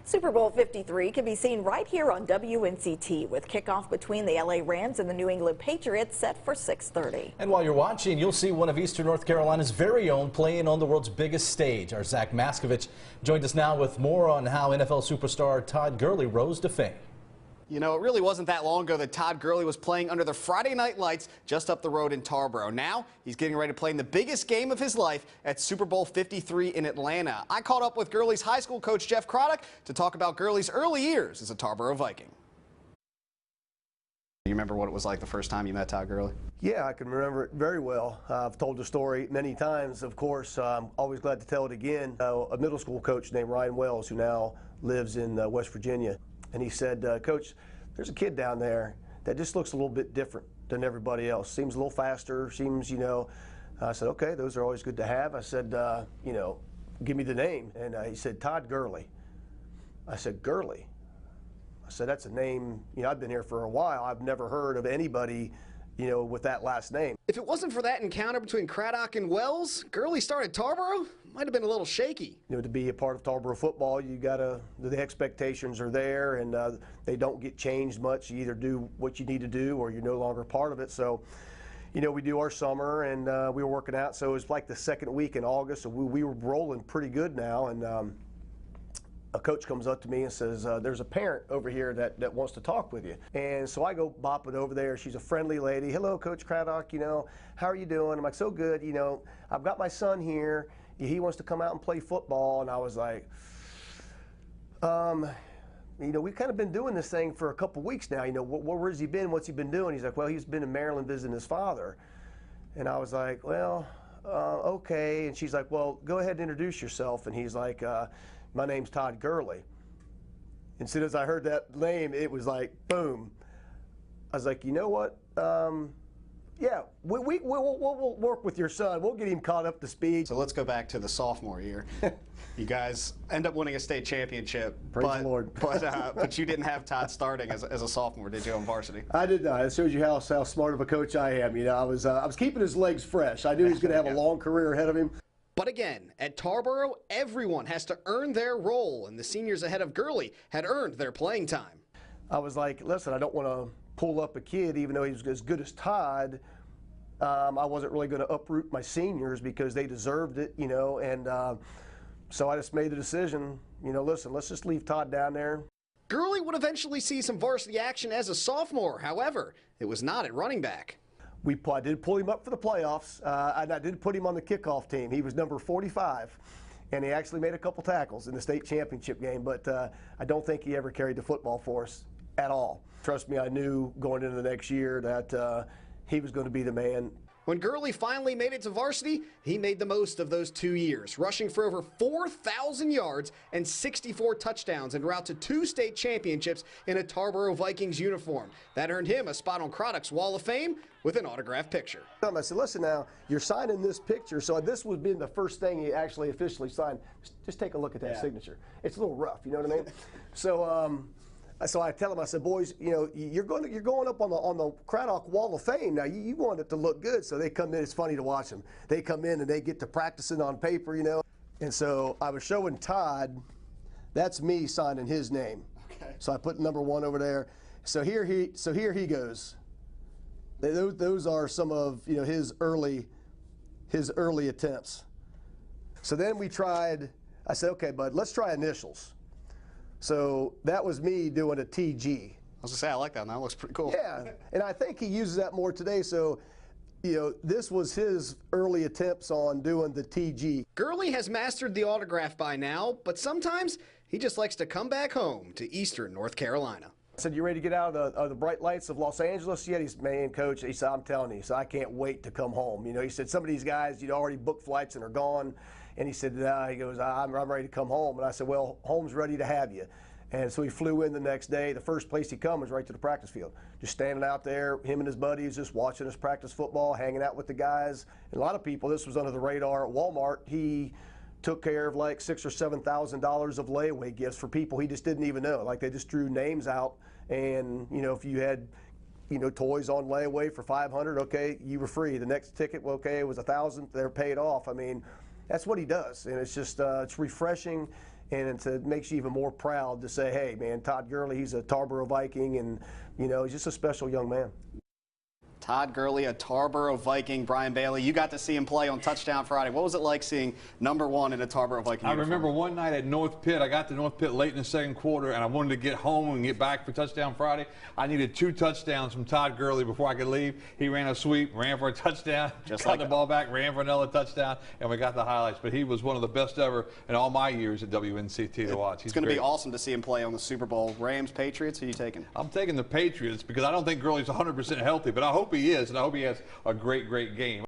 Super Bowl 53 can be seen right here on WNCT with kickoff between the LA Rams and the New England Patriots set for 6:30. And while you're watching, you'll see one of Eastern North Carolina's very own playing on the world's biggest stage. Our Zach Maskovich joined us now with more on how NFL superstar Todd Gurley rose to fame. You know, it really wasn't that long ago that Todd Gurley was playing under the Friday night lights just up the road in Tarboro. Now, he's getting ready to play in the biggest game of his life at Super Bowl 53 in Atlanta. I caught up with Gurley's high school coach, Jeff Craddock, to talk about Gurley's early years as a Tarboro Viking. You remember what it was like the first time you met Todd Gurley? Yeah, I can remember it very well. I've told the story many times, of course. I'm always glad to tell it again. A middle school coach named Ryan Wells, who now lives in West Virginia, and he said, Coach, there's a kid down there that just looks a little bit different than everybody else. Seems a little faster, seems, I said, okay, those are always good to have. I said, give me the name. And he said, Todd Gurley. I said, Gurley? I said, that's a name, I've been here for a while. I've never heard of anybody, with that last name. If it wasn't for that encounter between Craddock and Wells, Gurley started Tarboro? Might have been a little shaky. To be a part of Tarboro football, the expectations are there, and they don't get changed much. You either do what you need to do or you're no longer part of it. So, we do our summer, and we were working out. So it was like the second week in August, so we were rolling pretty good now. And a coach comes up to me and says, there's a parent over here that wants to talk with you. And so I go bopping over there. She's a friendly lady. Hello, Coach Craddock, how are you doing? I'm like, so good. I've got my son here. He wants to come out and play football. And I was like, we've kind of been doing this thing for a couple weeks now. Where's he been? What's he been doing? He's like, well, he's been in Maryland visiting his father. And I was like, well, okay. And she's like, well, go ahead and introduce yourself. And he's like, my name's Todd Gurley. And as soon as I heard that name, it was like, boom. I was like, you know what? Yeah, we'll work with your son. We'll get him caught up to speed. So let's go back to the sophomore year. You guys end up winning a state championship. Praise the Lord. But you didn't have Todd starting as a sophomore, did you, on varsity? I did not. It shows you how smart of a coach I am. I was keeping his legs fresh. I knew he was going to have a long career ahead of him. But again, at Tarboro, everyone has to earn their role, and the seniors ahead of Gurley had earned their playing time. I was like, listen, I don't want to pull up a kid, even though he was as good as Todd. I wasn't really going to uproot my seniors because they deserved it, and so I just made the decision, listen, let's just leave Todd down there. Gurley would eventually see some varsity action as a sophomore. However, it was not at running back. I did pull him up for the playoffs, and I did put him on the kickoff team. He was number 45, and he actually made a couple tackles in the state championship game, but I don't think he ever carried the football for us at all. Trust me, I knew going into the next year that he was going to be the man. When Gurley finally made it to varsity, he made the most of those 2 years, rushing for over 4,000 yards and 64 touchdowns en route to 2 state championships in a Tarboro Vikings uniform. That earned him a spot on Craddock's Wall of Fame with an autographed picture. I said, listen now, you're signing this picture, so this would be the first thing he actually officially signed. Just take a look at that signature. It's a little rough, you know what I mean? So I tell him, I said, boys, you're going up on the Craddock Wall of Fame. Now, you want it to look good, so they come in. It's funny to watch them. They come in and they get to practicing on paper, And so I was showing Todd, that's me signing his name. Okay. So I put number 1 over there. So here he goes. Those are some of his early attempts. So then we tried. I said, okay, bud, let's try initials. So that was me doing a TG. I was going to say, I like that. That looks pretty cool. Yeah, and I think he uses that more today. So, this was his early attempts on doing the TG. Gurley has mastered the autograph by now, but sometimes he just likes to come back home to Eastern North Carolina. I said, you ready to get out of the bright lights of Los Angeles? Yeah, he's, man, Coach, he said, I'm telling you, so I can't wait to come home. He said, some of these guys, already booked flights and are gone. And he said, he goes, I'm ready to come home. And I said, well, home's ready to have you. And so he flew in the next day. The first place he come was right to the practice field. Just standing out there, him and his buddies, just watching us practice football, hanging out with the guys. And a lot of people, this was under the radar at Walmart. He took care of like $6,000 or $7,000 of layaway gifts for people he just didn't even know. Like they just drew names out. And, if you had, toys on layaway for $500, okay, you were free. The next ticket, well, okay, it was $1,000, they're paid off. I mean, that's what he does. And it's just, it's refreshing. and it makes you even more proud to say, hey, man, Todd Gurley, he's a Tarboro Viking, and, you know, he's just a special young man. Todd Gurley, a Tarboro Viking. Brian Bailey, you got to see him play on Touchdown Friday. What was it like seeing #1 in a Tarboro Viking uniform? I remember one night at North Pitt, I got to North Pitt late in the second quarter, and I wanted to get home and get back for Touchdown Friday. I needed 2 touchdowns from Todd Gurley before I could leave. He ran a sweep, ran for a touchdown, got the ball back, ran for another touchdown, and we got the highlights. But he was one of the best ever in all my years at WNCT to watch. It's going to be awesome to see him play on the Super Bowl. Rams, Patriots, who are you taking? I'm taking the Patriots because I don't think Gurley's 100% healthy, but I hope he is, and I hope he has a great game.